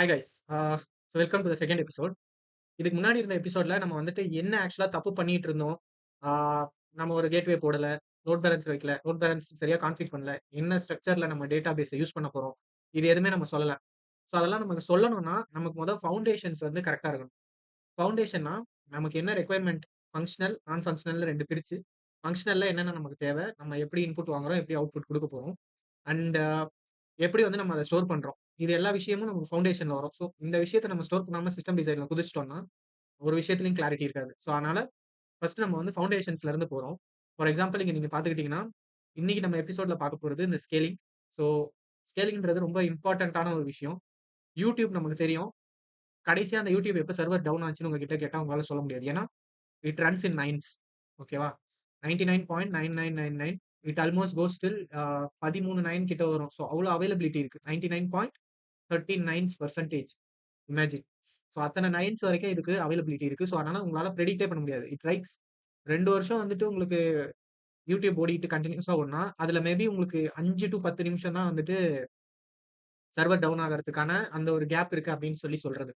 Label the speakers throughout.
Speaker 1: Hi guys. Welcome to the second episode. இதுக்கு முன்னாடி இருந்த எபிசோட்ல நம்ம வந்துட்டு என்ன ஆக்சுவலா தப்பு பண்ணிட்டு இருந்தோம். ஆ நம்ம ஒரு கேட்வே போடல. லோட் பேலன்ஸ் வைக்கல. லோட் பேலன்ஸ் சரியா கான்ஃபிக் பண்ணல. என்ன ஸ்ட்ரக்சர்ல நம்ம டேட்டாபேஸ யூஸ் பண்ண போறோம். இது எதுவுமே நம்ம சொல்லல. ஸோ அதெல்லாம் நமக்கு சொல்லணும்னா, நமக்கு ஃபவுண்டேஷன்ஸ் வந்து கரெக்ட்டா இருக்கணும். ஃபவுண்டேஷன்னா நமக்கு என்ன ரெக்வயர்மென்ட் ஃபங்ஷனல், நான் ஃபங்ஷனல்னு 2 பிரிச்சு, ஃபங்ஷனல்ல என்னென்ன நமக்கு தேவை, நம்ம எப்படி இன்புட் வாங்குறோம், எப்படி அவுட்புட் குடுக்க போறோம். அண்ட் எப்படி வந்து நம்ம அத ஸ்டோர் பண்றோம். இது எல்லா விஷயமும் நமக்கு ஃபவுண்டேஷன்ல வரும். ஸோ இந்த விஷயத்த நம்ம ஸ்டோர் பண்ணாம சிஸ்டம் டிசைன்ல குதிச்சுட்டோம்னா, ஒரு விஷயத்திலயும் கிளாரிட்டி இருக்காது. ஸோ அதனால ஃபர்ஸ்ட் நம்ம வந்து ஃபவுண்டேஷன்ஸ்ல இருந்து போறோம். ஃபார் எக்ஸாம்பிள் இங்க நீங்க பார்த்துக்கிட்டீங்கன்னா, இன்னைக்கு நம்ம எபிசோட்ல பார்க்க போறது இந்த ஸ்கேலிங். ஸோ ஸ்கேலிங்ன்றது ரொம்ப இம்பார்ட்டன்ட்டான ஒரு விஷயம். YouTube நமக்கு தெரியும். கடைசியா அந்த YouTube எப்ப சர்வர் டவுன் ஆச்சுன்னு உங்ககிட்ட கேட்டா உங்களால சொல்ல முடியாது. ஏன்னா, இட் ரன்ஸ் இன் நைன்ஸ். ஓகேவா? 99.9999 இட் ஆல்மோஸ்ட் கோஸ் டில் 13 9 கிட்ட வரும். ஸோ அவ்ளோ அவைலபிலிட்டி இருக்கு. 99.39% இமேஜின். ஸோ அத்தன நைன்ஸ் வரைக்கும் இதுக்கு அவைலபிலிட்டி இருக்கு. ஸோ அதனால உங்களால பிரெடிக்ட்டே பண்ண முடியாது. இட் ரைட்ஸ் 2 வருஷம் வந்துட்டு உங்களுக்கு YouTube ஓடிட்டு கன்டினியூஸா ஓடுனா, அதுல மேபி உங்களுக்கு 5 டூ 10 நிமிஷம் தான் வந்துட்டு சர்வர் டவுன் ஆகறதுக்கான அந்த ஒரு கேப் இருக்கு அப்படின்னு சொல்றது.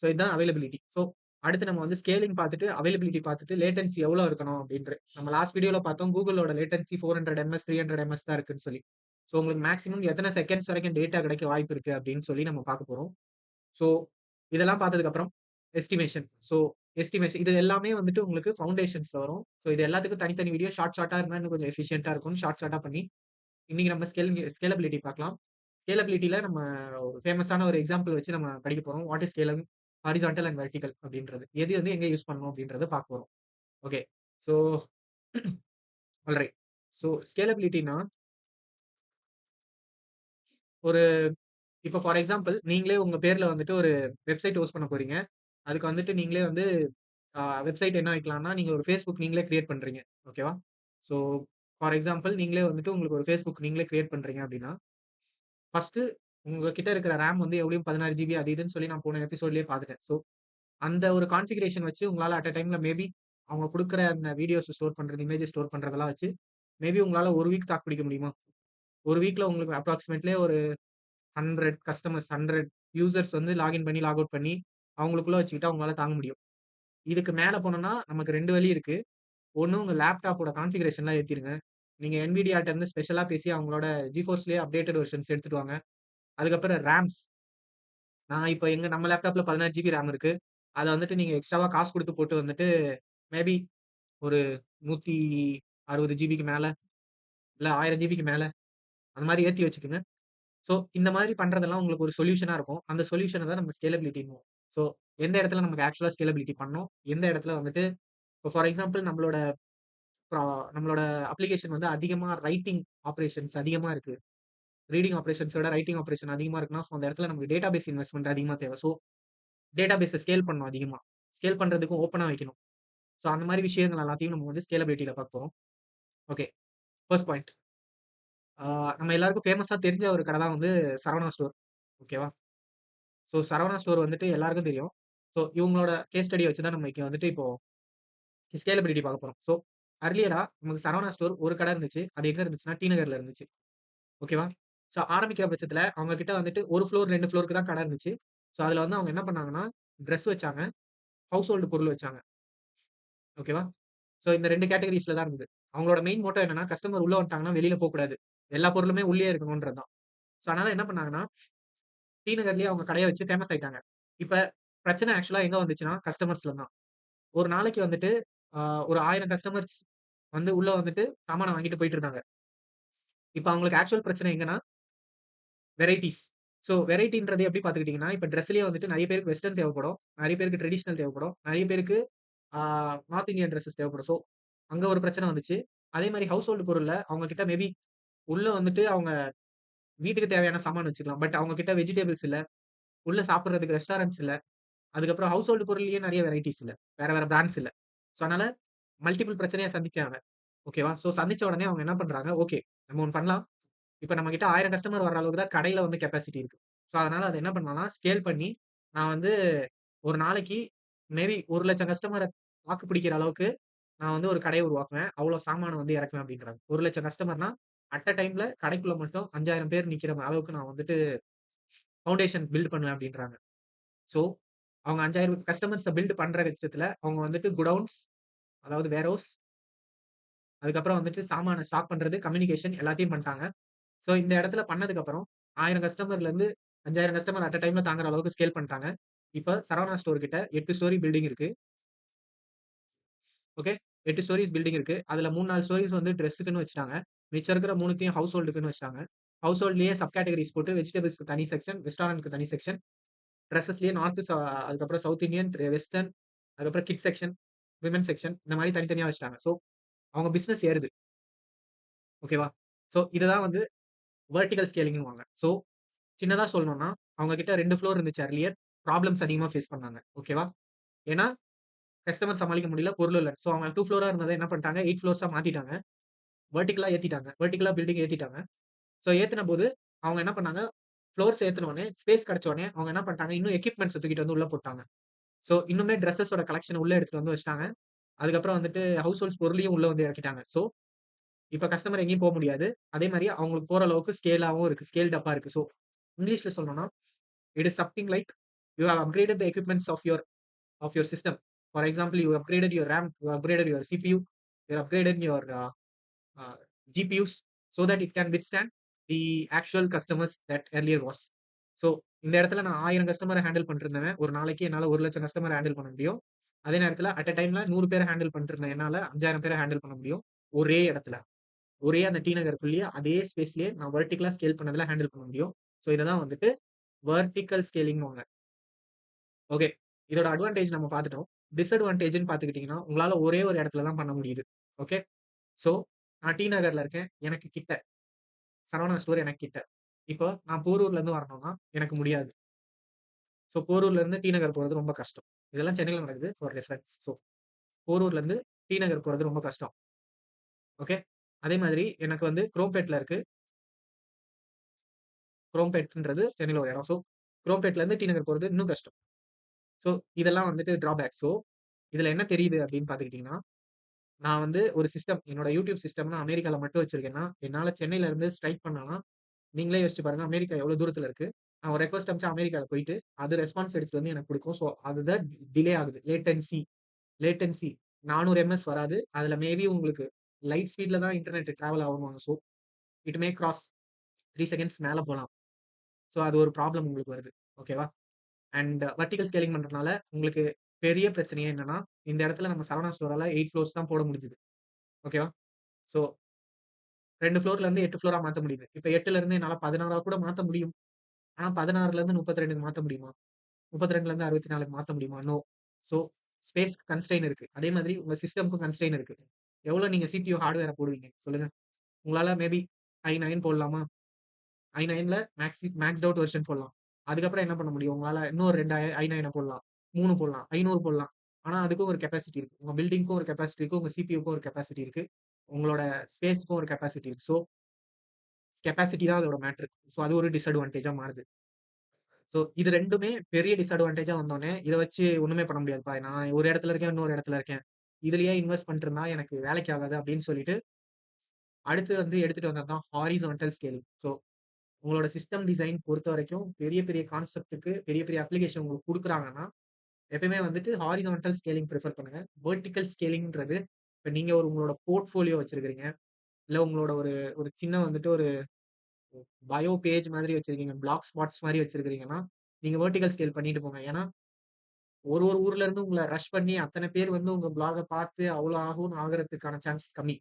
Speaker 1: ஸோ இதுதான் அவைலபிலிட்டி. ஸோ அடுத்து நம்ம வந்து ஸ்கேலிங் பார்த்துட்டு, அவைலபிலிட்டி பார்த்துட்டு, லேட்டன்சி எவ்வளோ இருக்கணும் அப்படின்ட்டு. நம்ம லாஸ்ட் வீடியோல பார்த்தோம் கூகுளோட லேட்டன்சி 400 எம்எஸ், 300 எம்எஸ் தான் இருக்குன்னு சொல்லி. ஸோ உங்களுக்கு மேக்ஸிமம் எத்தன செகண்ட்ஸ் வரைக்கும் டேட்டா கிடைக்க வாய்ப்பு இருக்கு அப்படின்னு சொல்லி நம்ம பார்க்க போறோம். ஸோ இதெல்லாம் பார்த்ததுக்கு அப்புறம் எஸ்டிமேஷன். ஸோ எஸ்டிமேஷன் இது எல்லாமே வந்துட்டு உங்களுக்கு ஃபவுண்டேஷன்ஸ்ல வரும். ஸோ இது எல்லாத்துக்கும் தனித்தனி வீடியோ ஷார்ட்டா இருந்தா இன்னும் கொஞ்சம் எஃபிஷியன்ட்டா இருக்கும்னு ஷார்ட்டா பண்ணி, இன்னைக்கு நம்ம ஸ்கேலபிலிட்டி பார்க்கலாம். ஸ்கேலபிலிட்டில நம்ம ஒரு ஃபேமஸான ஒரு எக்ஸாம்பிள் வச்சு நம்ம படிக்க போறோம். What is scalable horizontal and vertical அப்படின்றது. எது வந்து எங்க யூஸ் பண்ணணும் அப்படின்றத பார்க்க போறோம். ஓகே. So alright. ஸோ ஸ்கேலபிலிட்டினா ஒரு இப்ப ஃபார் எக்ஸாம்பிள் நீங்களே உங்க பேர்ல வந்துட்டு ஒரு வெப்சைட் ஹோஸ்ட் பண்ண போறீங்க. அதுக்கு வந்துட்டு நீங்களே வந்து வெப்சைட் என்ன வைக்கலாம்னா, நீங்க ஒரு Facebook நீங்களே கிரியேட் பண்றீங்க. ஓகேவா? ஸோ ஃபார் எக்ஸாம்பிள் நீங்களே வந்துட்டு உங்களுக்கு ஒரு Facebook நீங்களே கிரியேட் பண்றீங்க அப்படின்னா, ஃபர்ஸ்ட்டு உங்க கிட்ட இருக்கிற RAM வந்து எவ்வளயும் 16 ஜிபி அது இதுன்னு சொல்லி நான் போன எபிசோட்லயே பார்த்துட்டேன். ஸோ அந்த ஒரு கான்ஃபிகரேஷன் வச்சு உங்களால அட் அ டைம்ல மேபி அவங்க குடுக்குற அந்த வீடியோஸ் ஸ்டோர் பண்றது, இமேஜஸ் ஸ்டோர் பண்றதெல்லாம் வச்சு, மேபி உங்களால 1 வீக் தாக்கு பிடிக்க முடியுமா? 1 வீக்ல உங்களுக்கு அப்ராக்ஸிமேட்லியே ஒரு 100 கஸ்டமர்ஸ், 100 யூசர்ஸ் வந்து லாகின் பண்ணி, லாக் அவுட் பண்ணி, அவங்களுக்குள்ள வச்சுக்கிட்டா உங்களால தாங்க முடியும். இதுக்கு மேல போனோம்னா, நமக்கு 2 வழி இருக்கு. ஒண்ணு உங்க லேப்டாப்போட கான்ஃபிகரேஷன்லாம் ஏத்திருங்க. நீங்க NVIDIAட்ட இருந்து ஸ்பெஷலா பேசி அவங்களோட GeForceலயே அப்டேட்டட் வெர்ஷன்ஸ் எடுத்துட்டு வாங்க. அதுக்கப்புறம் ரேம்ஸ். நான் இப்ப நம்ம லேப்டாப்ல 16 ஜிபி ரேம் இருக்கு. அத வந்துட்டு நீங்க எக்ஸ்ட்ராவா காசு குடுத்து போட்டு வந்துட்டு, மேபி ஒரு 160 ஜிபிக்கு மேல, இல்ல 1000 ஜிபிக்கு மேல, அந்த மாரி ஏத்தி வச்சுக்கங்க. ஸோ இந்த மாதிரி பண்றதெல்லாம் உங்களுக்கு ஒரு சொல்யூஷனா இருக்கும். அந்த சொல்யூஷன தான் நம்ம ஸ்கேலபிலிட்டின்னுவோம். ஸோ எந்த இடத்துல நமக்கு ஆக்சுவலா ஸ்கேலபிலிட்டி பண்ணணும், எந்த இடத்துல வந்துட்டு இப்போ ஃபார் எக்ஸாம்பிள் ப்ரா நம்மளோட அப்ளிகேஷன் வந்து அதிகமா ரைட்டிங் ஆப்பரேஷன்ஸ் அதிகமா இருக்கு. ரீடிங் ஆப்பரேஷன்ஸ விட ரைட்டிங் ஆப்பரேஷன் அதிகமா இருக்குன்னா, ஸோ அந்த இடத்துல நமக்கு டேட்டாபேஸ் இன்வெஸ்ட்மென்ட் அதிகமா தேவை. ஸோ டேட்டாபேஸ ஸ்கேல் பண்ணணும் அதிகமா. ஸ்கேல் பண்றதுக்கும் ஓப்பனா வைக்கணும். ஸோ அந்த மாரி விஷயங்கள் எல்லாத்தையும் நம்ம வந்து ஸ்கேலபிலிட்டில பார்க்க போறோம். ஓகே. First point. ஆ நம்ம எல்லாருக்கும் ஃபேமஸா தெரிஞ்ச ஒரு கடை தான் வந்து சரவணா ஸ்டோர். ஓகேவா? ஸோ சரவணா ஸ்டோர் வந்துட்டு எல்லாருக்கும் தெரியும். ஸோ இவங்களோட கேஸ் ஸ்டடிய வச்சு தான் நம்ம இங்க வந்துட்டு இப்போ ஸ்கேலபிலிட்டி பார்க்க போறோம். ஸோ அர்லியரா நமக்கு சரவணா ஸ்டோர் ஒரு கடை இருந்துச்சு. அது எங்க இருந்துச்சுன்னா, டி நகர்ல இருந்துச்சு. ஓகேவா? ஸோ ஆரம்பிக்கிற பட்சத்துல அவங்க கிட்ட வந்துட்டு 1 ஃப்ளோர், 2 ஃப்ளோருக்கு தான் கடை இருந்துச்சு. ஸோ அதுல வந்து அவங்க என்ன பண்ணாங்கன்னா, டிரெஸ் வச்சாங்க. ஹவுஸ் ஹோல்டு பொருள் வச்சாங்க. ஓகேவா? ஸோ இந்த 2 கேட்டகரீஸ்ல தான் இருந்தது. அவங்களோட மெயின் மோட்டோ என்னன்னா, கஸ்டமர் உள்ள வந்துட்டாங்கன்னா வெளியில போக்கூடாது. எல்லா பொருளுமே உள்ளேயே இருக்கணும்ன்றது தான். ஸோ அதனால என்ன பண்ணாங்கன்னா, டி நகர்லயே அவங்க கடைய வச்சு ஃபேமஸ் ஆயிட்டாங்க. இப்ப பிரச்சனை ஆக்சுவலா எங்க வந்துச்சுன்னா, கஸ்டமர்ஸ்ல தான். ஒரு நாளைக்கு வந்துட்டு அ ஒரு 1000 கஸ்டமர்ஸ் வந்து உள்ள வந்துட்டு சாமான வாங்கிட்டு போயிட்டு இருந்தாங்க. இப்ப அவங்களுக்கு ஆக்சுவல் பிரச்சனை எங்கன்னா, வெரைட்டீஸ். ஸோ வெரைட்டின்றது எப்படி பார்த்துக்கிட்டீங்கன்னா, இப்ப டிரெஸ்லயே வந்துட்டு நெறைய பேருக்கு வெஸ்டர்ன் தேவைப்படும். நெறைய பேருக்கு ட்ரெடிஷனல் தேவைப்படும். நெறைய பேருக்கு ஆ நார்த் இந்தியன் டிரெஸஸ் தேவைப்படும். ஸோ அங்க ஒரு பிரச்சனை வந்துச்சு. அதே மாரி ஹவுஸ் ஹோல்ட் பொருள்ல அவங்க கிட்ட மேபி உள்ள வந்துட்டு அவங்க வீட்டுக்கு தேவையான சாமான் வச்சுக்கலாம். பட் அவங்க கிட்ட வெஜிடபிள்ஸ் இல்ல. உள்ள சாப்பிடுறதுக்கு ரெஸ்டாரண்ட்ஸ் இல்ல. அதுக்கப்புறம் ஹவுஸ் ஹோல்ட் பொருள்லயே நெறைய வெரைட்டீஸ் இல்ல. வேற வேற பிராண்ட்ஸ் இல்ல. ஸோ அதனால மல்டிபிள் பிரச்சனைய சந்திக்கிறாங்க. ஓகேவா? ஸோ சந்திச்ச உடனே அவங்க என்ன பண்றாங்க, ஓகே நம்ம ஒண்ணு பண்ணலாம். இப்ப நம்மகிட்ட 1000 கஸ்டமர் வர்ற அளவுக்கு தான் கடையில வந்து கெப்பாசிட்டி இருக்கு. ஸோ அதனால அத என்ன பண்ணலாம்னா, ஸ்கேல் பண்ணி நான் வந்து ஒரு நாளைக்கு மேபி 1,00,000 கஸ்டமர தாக்கு பிடிக்கிற அளவுக்கு நான் வந்து ஒரு கடைய உருவாக்குவேன். அவ்ளோ சாமான வந்து இறக்குவேன் அப்டின்றாங்க. 1,00,000 கஸ்டமர்னா, அட் அ டைம்ல கடைக்குள்ள மட்டும் 5,000 பேர் நிக்கிற அளவுக்கு நான் வந்துட்டு ஃபவுண்டேஷன் பில்ட் பண்ணுவேன் அப்படின்றாங்க. ஸோ அவங்க 5000 கஸ்டமர்ஸ பில்ட் பண்ற பட்சத்துல அவங்க வந்துட்டு குடவுன்ஸ், அதாவது வேர்ஹவுஸ், அதுக்கப்புறம் வந்துட்டு சாமான ஸ்டாக் பண்றது, கம்யூனிகேஷன் எல்லாத்தையும் பண்ணிட்டாங்க. ஸோ இந்த இடத்துல பண்ணதுக்கு அப்புறம் 1000 கஸ்டமர்லேருந்து 5000 கஸ்டமர் அட் அ டைம்ல தாங்குற அளவுக்கு ஸ்கேல் பண்ணிட்டாங்க. இப்ப சரவணா ஸ்டோர் கிட்ட 8 ஸ்டோரி பில்டிங் இருக்கு. ஓகே. 8 ஸ்டோரீஸ் பில்டிங் இருக்கு. அதுல 3, 4 ஸ்டோரீஸ் வந்து டிரெஸ்ஸுக்குன்னு வச்சுட்டாங்க. மிச்சம் இருக்கிற 3த்தையும் ஹவுஸ் ஹோல்டுக்குன்னு வச்சுட்டாங்க. ஹவுஸ் ஹோல்ட்லயே சப் கேட்டகரிஸ் போட்டு வெஜிடபிள்ஸ்க்கு தனி செக்ஷன், ரெஸ்டாரண்ட்க்கு தனி செக்ஷன், டிரெஸஸ்லயே நார்த் அதுக்கப்புறம் சவுத் இந்தியன், வெஸ்டர்ன், அதுக்கப்புறம் கிட்ஸ் செக்ஷன், விமென் செக்ஷன் இந்த மாரி தனித்தனியா வச்சுட்டாங்க. ஸோ அவங்க பிசினஸ் ஏறுது. ஓகேவா? ஸோ இதுதான் வந்து வெர்டிகல் ஸ்கேலிங்ன்னுவாங்க. ஸோ சின்னதா சொல்லணும்னா, அவங்க கிட்ட 2 ஃப்ளோர் இருந்துச்சு அர்லியர். ப்ராப்ளம்ஸ் அதிகமா ஃபேஸ் பண்ணாங்க. ஓகேவா? ஏன்னா கஸ்டமர் சமாளிக்க முடியல, பொருளும் இல்ல. ஸோ அவங்க 2 ஃப்ளோரா இருந்தத என்ன பண்ணிட்டாங்க, 8 ஃப்ளோர்ஸா மாத்திட்டாங்க. வெர்டிகலா ஏத்திட்டாங்க. வெர்டிகலா பில்டிங் ஏத்திட்டாங்க. ஸோ ஏத்துனபோது அவங்க என்ன பண்ணாங்க, ஃப்ளோர்ஸ் ஏத்துன உடனே, ஸ்பேஸ் கிடைச்ச உடனே அவங்க என்ன பண்ணிட்டாங்க, இன்னும் எக்விப்மென்ட்ஸ தூக்கிட்டு வந்து உள்ள போட்டாங்க. ஸோ இன்னுமே டிரெஸஸோட கலெக்ஷன் உள்ள எடுத்துட்டு வந்து வச்சுட்டாங்க. அதுக்கப்புறம் வந்துட்டு ஹவுஸ் ஹோல்ட்ஸ் பொருளையும் உள்ள வந்து இறக்கிட்டாங்க. ஸோ இப்ப கஸ்டமர் எங்கேயும் போ முடியாது. அதே மாரி அவங்களுக்கு போற அளவுக்கு ஸ்கேலாவும் இருக்கு. ஸ்கேல்ட் அப்பா இருக்கு. ஸோ இங்கிலீஷ்ல சொல்லணும்னா, it is something like you have upgraded the equipments of your system. For example, you upgraded your RAM, you upgraded your CPU, you upgraded your GPUs so that it can withstand the actual customers that earlier was. So இந்த இடத்துல நான் 1000 கஸ்டமர handle பண்ணிட்டுருந்தவன், ஒரு நாளைக்கு என்னால 1,00,000 கஸ்டமர handle பண்ண முடியும். அதே நேரத்துல அட் அ டைம்ல 100 பேர ஹேண்டில் பண்ணிட்டுருந்த என்னால 5000 பேர ஹேண்டில் பண்ண முடியும். ஒரே இடத்துல. ஒரே அந்த டி நகருக்குள்ளேயே அதே ஸ்பேஸ்லயே நான் வெர்டிகலா ஸ்கேல் பண்ணதுல ஹேண்டில் பண்ண முடியும். ஸோ இததான் வந்துட்டு வெர்டிகல் ஸ்கேலிங்ன்னுவாங்க. ஓகே. இதோட அட்வான்டேஜ் நம்ம பார்த்துட்டோம். டிஸ்அட்வான்டேஜ்ன்னு பார்த்துக்கிட்டீங்கன்னா, உங்களால ஒரே ஒரு இடத்துல தான் பண்ண முடியுது. ஓகே. ஸோ நான் டி நகர்ல இருக்கேன். எனக்கு கிட்ட. சரவணா ஸ்டோர் எனக்கு கிட்ட. இப்போ நான் போரூர்ல இருந்து வரணும்னா எனக்கு முடியாது. ஸோ போரூர்ல இருந்து டி நகர் போறது ரொம்ப கஷ்டம். இதெல்லாம் சென்னையில நடக்குது ஃபார் ரெஃபரன்ஸ். ஸோ போரூர்ல இருந்து டி நகர் போறது ரொம்ப கஷ்டம். ஓகே. அதே மாதிரி எனக்கு வந்து குரோம்பேட்ல இருக்கு. குரோம்பேட்ன்றது சென்னையில ஒரு இடம். ஸோ குரோம்பேட்ல இருந்து டி நகர் போறது இன்னும் கஷ்டம். ஸோ இதெல்லாம் வந்துட்டு டிராபேக். ஸோ இதுல என்ன தெரியுது அப்படின்னு பார்த்துக்கிட்டீங்கன்னா, நான் வந்து ஒரு சிஸ்டம் என்னோட யூடியூப் சிஸ்டம்னா அமெரிக்கால மட்டும் வச்சிருக்கேன்னா, என்னால சென்னையில இருந்து ஸ்ட்ரைக் பண்ணனா, நீங்களே யோசிச்சு பாருங்க அமெரிக்கா எவ்வளவு தூரத்துல இருக்கு. நான் ஒரு ரெக்வெஸ்ட் அனுப்பிச்சா அமெரிக்கால போயிட்டு, அது ரெஸ்பான்ஸ் எடுத்துட்டு வந்து எனக்கு குடுக்கும். ஸோ அதுதான் டிலே ஆகுது. லேட்டன்சி 400 எம்எஸ் வராது. அதுல மேபி உங்களுக்கு லைட் ஸ்பீட்ல தான் இன்டர்நெட் டிராவல் ஆகணும். So it may cross 3 seconds மேல போலாம். ஸோ அது ஒரு ப்ராப்ளம் உங்களுக்கு வருது. ஓகேவா? அண்ட் வெர்டிகல் ஸ்கேலிங் பண்றதுனால உங்களுக்கு பெரிய பிரச்சனையே என்னன்னா, இந்த இடத்துல நம்ம சரவணா ஸ்டோரால 8 ஃப்ளோர்ஸ் தான் போட முடிஞ்சது. ஓகேவா? ஸோ 2 ஃப்ளோர்ல இருந்து 8 ஃப்ளோரா மாத்த முடியுது. இப்ப 8ல இருந்து என்னால 16ஆ கூட மாத்த முடியும். ஆனா 16ல இருந்து 32க்கு மாத்த முடியுமா? 32ல இருந்து 64க்கு மாத்த முடியுமா? நோ. ஸோ ஸ்பேஸ் கன்ஸ்ட்ரெயின் இருக்கு. அதே மாதிரி உங்க சிஸ்டம்க்கும் கன்ஸ்ட்ரெயின் இருக்கு. எவ்வளோ நீங்க CPU ஹார்ட்வேர போடுவீங்க? சொல்லுங்க. உங்களால மேபி i9 போடலாமா? i9ல மேக்ஸ்ட் அவுட் வெர்ஷன் போடலாம். அதுக்கப்புறம் என்ன பண்ண முடியும்? உங்களால இன்னும் 2 i9 போடலாம். 3 போடலாம். 500 போடலாம். ஆனா அதுக்கும் ஒரு கெப்பாசிட்டி இருக்கு. உங்க பில்டிங்க்கும் ஒரு கெப்பாசிட்டி இருக்கு. உங்க CPUக்கும் ஒரு கெப்பாசிட்டி இருக்கு. உங்களோட ஸ்பேஸ்க்கும் ஒரு கெப்பாசிட்டி இருக்கு. ஸோ கெப்பாசிட்டி தான் அதோட மேட்டர். ஸோ அது ஒரு டிஸ்அட்வான்டேஜா மாறுது. ஸோ இது 2மே பெரிய டிஸ்அட்வான்டேஜா வந்தோனே, இத வச்சு ஒண்ணுமே பண்ண முடியாதுப்பா. நான் ஒரு இடத்துல இருக்கேன், இன்னொரு இடத்துல இருக்கேன். இதுலயே இன்வெஸ்ட் பண்ணிட்டு இருந்தா எனக்கு வேலைக்கு ஆகாது அப்படின்னு சொல்லிட்டு, அடுத்து வந்து எடுத்துட்டு வந்தது தான் ஹாரிசான்டல் ஸ்கேலிங். ஸோ உங்களோட சிஸ்டம் டிசைன் பொறுத்தவரைக்கும் பெரிய பெரிய கான்செப்ட்க்கு பெரிய பெரிய அப்ளிகேஷன் உங்களுக்கு குடுக்குறாங்கன்னா, எப்பயுமே வந்துட்டு ஹாரிசான்டல் ஸ்கேலிங் பிரிஃபர் பண்ணுங்க. வெர்டிகல் ஸ்கேலிங்ன்றது இப்ப நீங்க உங்களோட போர்ட்ஃபோலியோ வச்சிருக்கிறீங்க. இல்ல உங்களோட ஒரு ஒரு சின்ன வந்துட்டு ஒரு பயோ பேஜ் மாதிரி வச்சிருக்கீங்க. பிளாக் ஸ்பாட்ஸ் மாரி வச்சிருக்கிறீங்கன்னா, நீங்க வெர்டிகல் ஸ்கேல் பண்ணிட்டு போங்க. ஏன்னா, ஒரு ஊர்ல இருந்து உங்கள ரஷ் பண்ணி அத்தன பேர் வந்து உங்க ப்ளாக பார்த்து அவ்ளோ ஆகும்னு ஆகுறதுக்கான சான்ஸ் கம்மி.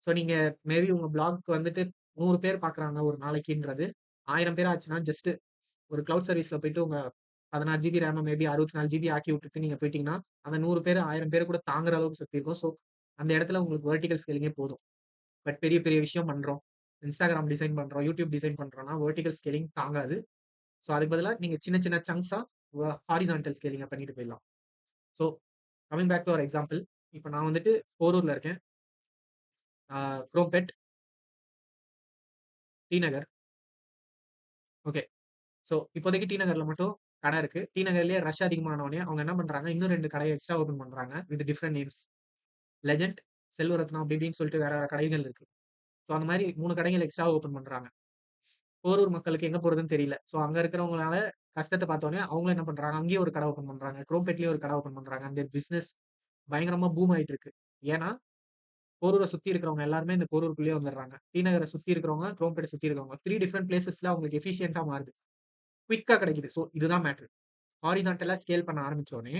Speaker 1: ஸோ நீங்க மேபி உங்க ப்ளாக் வந்துட்டு 100 பேர் பார்க்குறாங்க ஒரு நாளைக்குன்றது, 1000 பேர் ஆச்சுன்னா ஜஸ்ட் ஒரு கிளவுட் சர்வீஸ்ல போயிட்டு உங்க 16 ஜிபி ரேம மேபி 64 ஜிபி ஆக்கி விட்டுட்டு நீங்க போயிட்டீங்கன்னா, அந்த 100 பேர் 1000 பேர் கூட தாங்குற அளவுக்கு சக்தி இருக்கும். ஸோ அந்த இடத்துல உங்களுக்கு வெர்டிகல் ஸ்கேலிங்கே போதும். பட் பெரிய பெரிய விஷயம் பண்றோம். Instagram டிசைன் பண்றோம். YouTube டிசைன் பண்றோம்னா வெர்டிகல் ஸ்கேலிங் தாங்காது. ஸோ அதுக்கு பதிலா நீங்க சின்ன சின்ன சங்க்ஸா ஹாரிசான்டல் ஸ்கேலிங்க பண்ணிட்டு போயிடலாம். So coming back to our example. இப்ப நான் வந்துட்டு போரூர்ல இருக்கேன். குரோம்பேட், டி நகர். ஓகே. ஸோ இப்போதைக்கு டி நகர்ல மட்டும் கடை இருக்கு. டி நகர்லயே ரஷ் அதிகமானோனே அவங்க என்ன பண்றாங்க, இன்னும் 2 கடைய எக்ஸ்ட்ரா ஓப்பன் பண்றாங்க. With different names. லெஜெண்ட், செல்வரத்னா அப்படி இப்படின்னு சொல்லிட்டு வேற வேற கடைகள் இருக்கு. ஸோ அந்த மாரி 3 கடைகள் எக்ஸ்ட்ரா ஓப்பன் பண்றாங்க. போரூர் மக்களுக்கு எங்க போறதுன்னு தெரியல. ஸோ அங்க இருக்கிறவங்களால கஷ்டத்த பார்த்தோனே, அவங்களும் என்ன பண்றாங்க, அங்கேயே ஒரு கடை ஓப்பன் பண்றாங்க. குரோம்பேட்லயும் ஒரு கடை ஓப்பன் பண்றாங்க. அந்த பிசினஸ் பயங்கரமா பூம் ஆயிட்டு இருக்கு. ஏன்னா, போரூர சுத்தி இருக்கிறவங்க எல்லாருமே இந்த போரூருக்குள்ளேயே வந்துடுறாங்க. டி நகர சுத்தி இருக்கிறவங்க, குரோம்பேட்ட சுத்தி இருக்கிறவங்க. 3 டிஃபரெண்ட் பிளேஸஸ்ல அவங்களுக்கு எஃபிஷியன்ட்டா மாறுது. குயிக்கா கிடைக்குது. ஸோ இதுதான் மேட்டர். ஹாரிசான்டலா ஸ்கேல் பண்ண ஆரம்பிச்சோனே,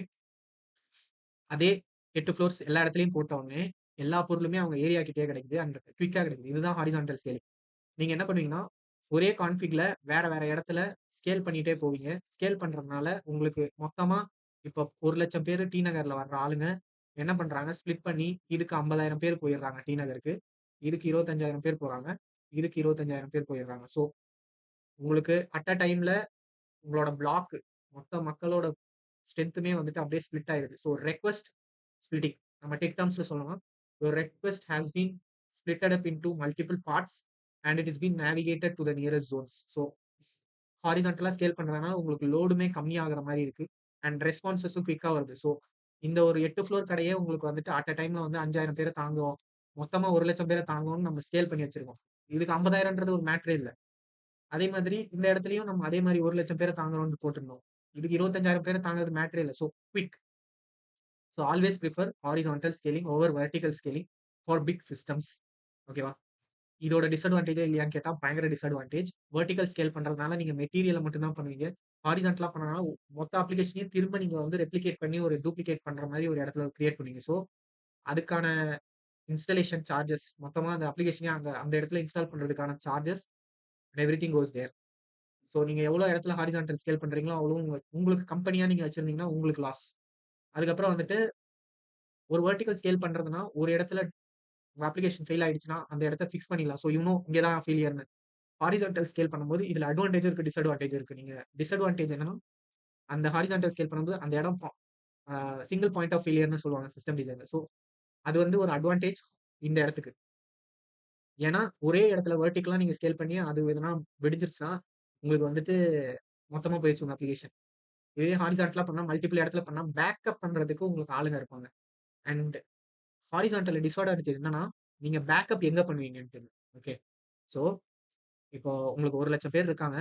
Speaker 1: அதே 8 ஃப்ளோர்ஸ் எல்லா இடத்துலயும் போட்டோனே, எல்லா பொருளுமே அவங்க ஏரியா கிட்டயே கிடைக்குது. அண்ட் குயிக்கா கிடைக்குது. இதுதான் ஹாரிசான்டல் ஸ்கேலிங். நீங்க என்ன பண்ணுவீங்கன்னா, ஒரே கான்ஃபிக்ல வேற வேற இடத்துல ஸ்கேல் பண்ணிட்டே போவீங்க. ஸ்கேல் பண்றதுனால உங்களுக்கு மொத்தமா இப்போ 1,00,000 பேரு டி நகர்ல வர்ற ஆளுங்க என்ன பண்றாங்க, ஸ்ப்ளிட் பண்ணி இதுக்கு 50,000 பேர் போயிடுறாங்க டி நகருக்கு. இதுக்கு 25,000 பேர் போறாங்க. இதுக்கு 25,000 பேர் போயிடுறாங்க. ஸோ உங்களுக்கு அட் அ டைம்ல உங்களோட பிளாக் மொத்த மக்களோட ஸ்ட்ரென்த்துமே வந்துட்டு அப்படியே ஸ்ப்ளிட் ஆயிடுது. ஸோ ரெக்வெஸ்ட் ஸ்ப்ளிட்டிங் நம்ம டெக் டெர்ம்ஸ்ல சொல்லலாம். Your request has been splitted up into multiple parts and it is been navigated to the nearest zones. So ஹாரிசான்டலா ஸ்கேல் பண்றதுனால உங்களுக்கு லோடுமே கம்மியாகுற மாரி இருக்கு. அண்ட் ரெஸ்பான்ஸஸும் குயிக்கா வருது. ஸோ இந்த ஒரு 8 ஃப்ளோர் கடையே உங்களுக்கு வந்துட்டு அட் அ டைம்ல வந்து 5,000 பேர தாங்கும். மொத்தமா 1,00,000 பேர தாங்கும்னு நம்ம ஸ்கேல் பண்ணி வச்சிருக்கோம். இதுக்கு 50,000ன்றது ஒரு மேட்டரே இல்ல. அதே மாதிரி இந்த இடத்துலயும் நம்ம அதே மாரி 1,00,000 பேர தாங்குறோம்னு போட்டிருந்தோம். இதுக்கு 25,000 பேர தாங்குறது மேட்டரே இல்ல. So quick. So always prefer horizontal scaling over vertical scaling for big systems. ஓகேவா? இதோட டிஸ்அட்வான்டேஜா இல்லையான்னு கேட்டா பயங்கர டிஸ்அட்வான்டேஜ். வெர்டிகல் ஸ்கேல் பண்றதுனால நீங்க மெட்டீரியல மட்டும் தான் பண்ணுவீங்க. ஹாரிசான்டலா பண்ணனால மொத்த அப்ளிகேஷனையும் திரும்ப நீங்க வந்து ரெப்ளிகேட் பண்ணி ஒரு டூப்ளிகேட் பண்ற மாரி ஒரு இடத்துல கிரியேட் பண்ணுவீங்க. ஸோ அதுக்கான இன்ஸ்டாலேஷன் சார்ஜஸ் மொத்தமா அந்த அப்ளிகேஷனே அங்க அந்த இடத்துல இன்ஸ்டால் பண்றதுக்கான charges and everything goes there. So நீங்க எவ்வளோ இடத்துல ஹாரிசான்டல் ஸ்கேல் பண்றீங்களோ அவ்வளோ உங்களுக்கு கம்பெனியா நீங்க வச்சிருந்தீங்கன்னா உங்களுக்கு லாஸ். அதுக்கப்புறம் வந்துட்டு ஒரு வெர்டிகல் ஸ்கேல் பண்றதுன்னா ஒரு இடத்துல உங்க அப்ளிகேஷன் ஃபெயில் ஆயிடுச்சுன்னா அந்த இடத்த ஃபிக்ஸ் பண்ணிடலாம். ஸோ யூ நோ இங்க தான் ஃபெயிலியர்ன்னு. ஹாரிசான்டல் ஸ்கேல் பண்ணும்போது இதுல அட்வான்டேஜ் இருக்கு, டிஸ்அட்வான்டேஜ் இருக்கு. நீங்க டிஸ்அட்வான்டேஜ் என்னன்னா, அந்த ஹாரிசான்டல் ஸ்கேல் பண்ணும்போது அந்த இடம் சிங்கிள் பாயிண்ட் ஆஃப் ஃபெயிலியர்ன்னு சொல்லுவாங்க சிஸ்டம் டிசைன்ல. ஸோ அது வந்து ஒரு அட்வான்டேஜ் இந்த இடத்துக்கு. ஏன்னா ஒரே இடத்துல வெர்டிகலா நீங்க ஸ்கேல் பண்ணி அது எதனா வெடிஞ்சிருச்சுன்னா, உங்களுக்கு வந்துட்டு மொத்தமா போயிடுச்சு உங்க அப்ளிகேஷன். இதே ஹாரிசான்டலா பண்ணா மல்டிபிள் இடத்துல பண்ணா பேக்கப் பண்றதுக்கு உங்களுக்கு ஆளுங்க இருப்பாங்க. அண்ட் ஹாரிசான்டல் டிஸ்அட்வான்டேஜ் என்னன்னா, நீங்க பேக்கப் எங்க பண்ணுவீங்கன்ட்டு. ஓகே. ஸோ இப்போ உங்களுக்கு 1,00,000 பேர் இருக்காங்க.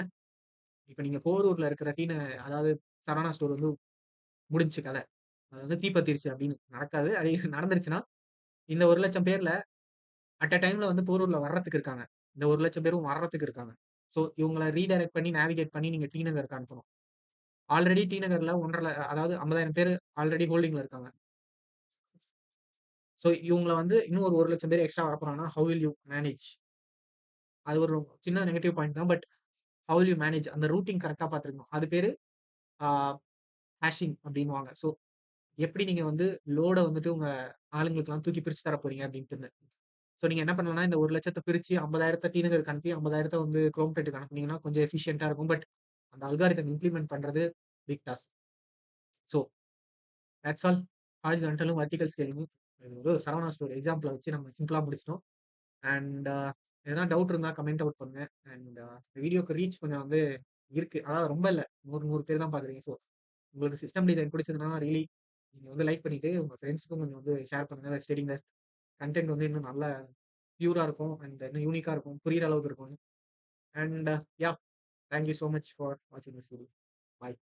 Speaker 1: இப்ப நீங்க போரூர்ல இருக்கிற அதாவது சரவணா ஸ்டோர் வந்து முடிஞ்சுச்சு கத. அது வந்து தீப்பத்திருச்சு அப்படின்னு நடக்காது. அது நடந்துருச்சுன்னா, இந்த 1,00,000 பேர்ல அட் அ டைம்ல வந்து போரூர்ல வர்றதுக்கு இருக்காங்க. இந்த 1,00,000 பேரும் வர்றதுக்கு இருக்காங்க. ஸோ இவங்கள ரீடைரக்ட் பண்ணி நேவிகேட் பண்ணி நீங்க டி நகருக்கு அனுப்பணும். ஆல்ரெடி டி நகர்ல 1,50,000 அதாவது 50,000 பேர் ஆல்ரெடி ஹோல்டிங்ல இருக்காங்க. ஸோ இவங்கள வந்து இன்னும் ஒரு 1,00,000 பேர் எக்ஸ்ட்ரா வரப்போறாங்கன்னா, ஹவ் வில் யூ மேனேஜ்? அது ஒரு சின்ன நெகட்டிவ் பாயிண்ட் தான். But how will you manage? அந்த ரூட்டிங் கரெக்ட்டா பார்த்துருக்கணும். அது பேரு ஆ ஹேஷிங் அப்படின்னுவாங்க. ஸோ எப்படி நீங்க வந்து லோட வந்துட்டு உங்க ஆளுங்களுக்கெல்லாம் தூக்கி பிரிச்சு தர போறீங்க அப்படின்ட்டுன்னு. ஸோ நீங்க என்ன பண்ணலாம்னா, இந்த 1,00,000 பிரிச்சு 50,000 டி நகருக்கு அனுப்பி 50,000 வந்து குரோம்பேட்டுக்கு அனுப்புனீங்கன்னா கொஞ்சம் எஃபிஷியன்ட்டா இருக்கும். பட் அந்த அல்காரிதம் இம்ப்ளிமெண்ட் பண்றது big task. So that's all. ஹாரிசான்டலும், வெர்டிகல் ஸ்கேலிங்கும் இது ஒரு சரவணா ஸ்டோர் எக்ஸாம்பிள வச்சு நம்ம சிம்பிளா முடிச்சுட்டோம். அண்ட் எதனா டவுட் இருந்தா கமெண்ட் அவுட் பண்ணுங்க. அண்ட் வீடியோக்கு ரீச் கொஞ்சம் வந்து இருக்கு. அதாவது ரொம்ப இல்ல. 100 பேர் தான் பார்க்குறீங்க. ஸோ உங்களுக்கு சிஸ்டம் டிசைன் பிடிச்சதுன்னா ரியலி நீங்க வந்து லைக் பண்ணிட்டு உங்க ஃப்ரெண்ட்ஸ்க்கும் கொஞ்சம் வந்து ஷேர் பண்ணுங்க. ஸ்டேட்டிங் தட் கன்டென்ட் வந்து இன்னும் நல்லா பியூரா இருக்கும். அண்ட் இன்னும் யூனிக்கா இருக்கும். புரியிற அளவுக்கு இருக்கும். And yeah! Thank you so much for வாட்சிங் திஸ் வீடியோ. பாய்.